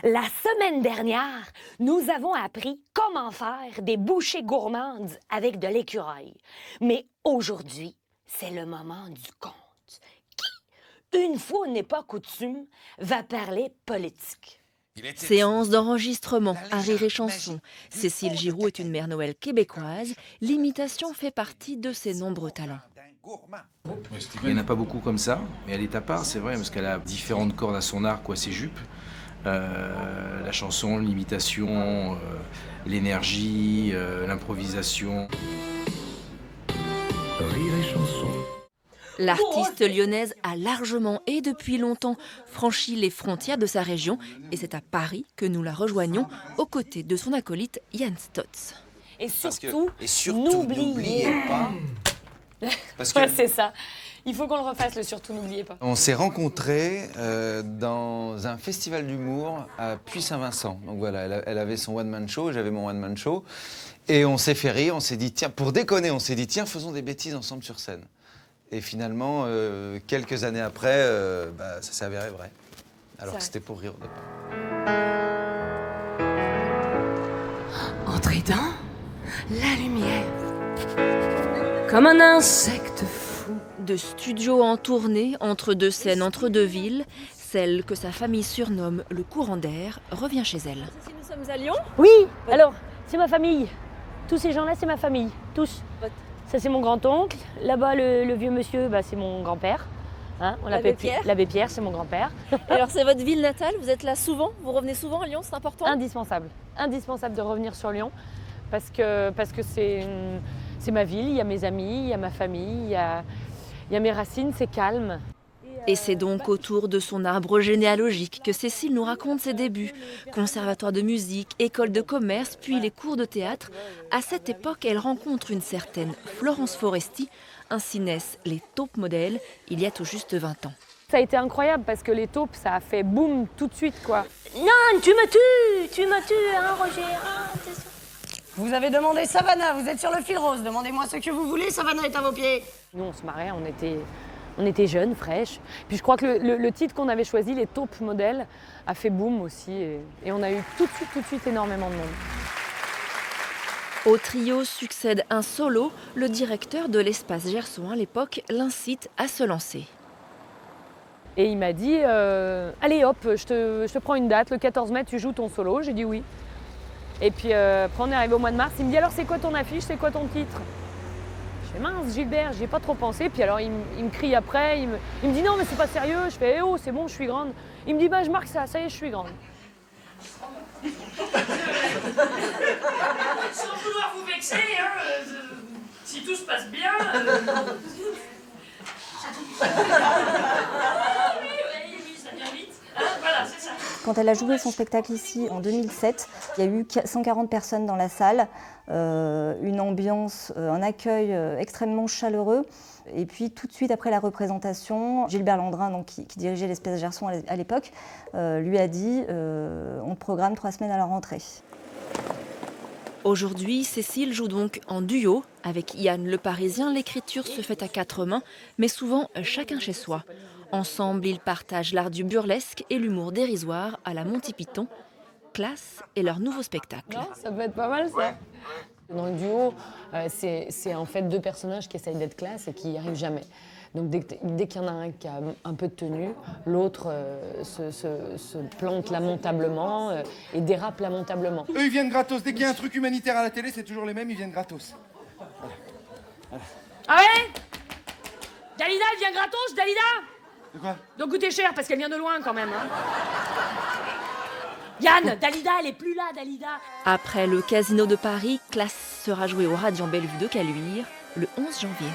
La semaine dernière, nous avons appris comment faire des bouchées gourmandes avec de l'écureuil. Mais aujourd'hui, c'est le moment du conte. Qui, une fois n'est pas coutume, va parler politique. Séance d'enregistrement à Rire et Chanson. Cécile Giroux est une mère Noël québécoise. L'imitation fait partie de ses nombreux talents. Il n'y en a pas beaucoup comme ça, mais elle est à part, c'est vrai, parce qu'elle a différentes cordes à son arc, ses jupes. La chanson, l'imitation, l'énergie, l'improvisation. Rire et Chanson. L'artiste lyonnaise a largement et depuis longtemps franchi les frontières de sa région et c'est à Paris que nous la rejoignons aux côtés de son acolyte Yann Stotz. Et surtout, n'oubliez pas. Parce que... Ouais, c'est ça. Il faut qu'on le refasse, le surtout, n'oubliez pas. On s'est rencontrés dans un festival d'humour à Puy-Saint-Vincent. Donc voilà, elle avait son one-man show, j'avais mon one-man show. Et on s'est fait rire, on s'est dit, tiens, pour déconner, on s'est dit, tiens, faisons des bêtises ensemble sur scène. Et finalement, quelques années après, ça s'est avéré vrai. Alors que c'était pour rire au départ. Entrez dans la lumière, comme un insecte fou. De studio en tournée, entre deux scènes, entre deux villes, celle que sa famille surnomme le courant d'air revient chez elle. Si nous sommes à Lyon. Oui, alors, c'est ma famille. Tous ces gens-là, c'est ma famille, tous. Ça, c'est mon grand-oncle. Là-bas, le vieux monsieur, c'est mon grand-père. Hein, L'abbé Pierre. L'abbé Pierre, c'est mon grand-père. Et alors, c'est votre ville natale, vous êtes là souvent? Vous revenez souvent à Lyon, c'est important? Indispensable. Indispensable de revenir sur Lyon parce que c'est ma ville, il y a mes amis, il y a ma famille, il y a mes racines, c'est calme. Et c'est donc autour de son arbre généalogique que Cécile nous raconte ses débuts. Conservatoire de musique, école de commerce, puis les cours de théâtre. À cette époque, elle rencontre une certaine Florence Foresti. Ainsi naissent les taupes modèles, il y a tout juste 20 ans. Ça a été incroyable parce que les taupes, ça a fait boum tout de suite, quoi. Non, tu me tues, hein, Roger. Vous avez demandé Savannah, vous êtes sur le fil rose. Demandez-moi ce que vous voulez, Savannah est à vos pieds. Nous, on se marrait, on était jeunes, fraîches. Puis je crois que le titre qu'on avait choisi, les taupes modèles, a fait boum aussi. Et on a eu tout de suite énormément de monde. Au trio succède un solo. Le directeur de l'espace Gerson à l'époque l'incite à se lancer. Et il m'a dit, allez hop, je te prends une date, le 14 mai, tu joues ton solo. J'ai dit oui. Et puis après, on est arrivé au mois de mars. Il me dit, alors c'est quoi ton affiche, c'est quoi ton titre? Je fais, mince, Gilbert, j'y ai pas trop pensé. Puis alors, il me crie après, il me dit, non, mais c'est pas sérieux. Je fais, oh, c'est bon, je suis grande. Il me dit, je marque ça y est, je suis grande. Sans vouloir vous vexer, si tout se passe bien... Oui, ça vient vite. Voilà, c'est ça. Quand elle a joué son spectacle ici en 2007, il y a eu 140 personnes dans la salle, une ambiance, un accueil extrêmement chaleureux. Et puis tout de suite après la représentation, Gilbert Landrin, donc, qui dirigeait l'Espace Gerson à l'époque, lui a dit on programme 3 semaines à la rentrée. Aujourd'hui, Cécile joue donc en duo. Avec Yann le Parisien, l'écriture se fait à 4 mains, mais souvent chacun chez soi. Ensemble, ils partagent l'art du burlesque et l'humour dérisoire à la Monty Python. Classe est leur nouveau spectacle. Non, ça peut être pas mal, ça. Dans le duo, c'est en fait 2 personnages qui essayent d'être classe et qui n'y arrivent jamais. Donc dès qu'il y en a un qui a un peu de tenue, l'autre se plante lamentablement et dérape lamentablement. Eux, ils viennent gratos. Dès qu'il y a un truc humanitaire à la télé, c'est toujours les mêmes, ils viennent gratos. Voilà. Ah ouais? Dalida, elle vient gratos, Dalida? De quoi? Donc coûter cher, parce qu'elle vient de loin quand même. Hein. Yann, Dalida, elle est plus là, Dalida. Après le Casino de Paris, Classe sera joué au Radiant Bellevue de Caluire le 11 janvier.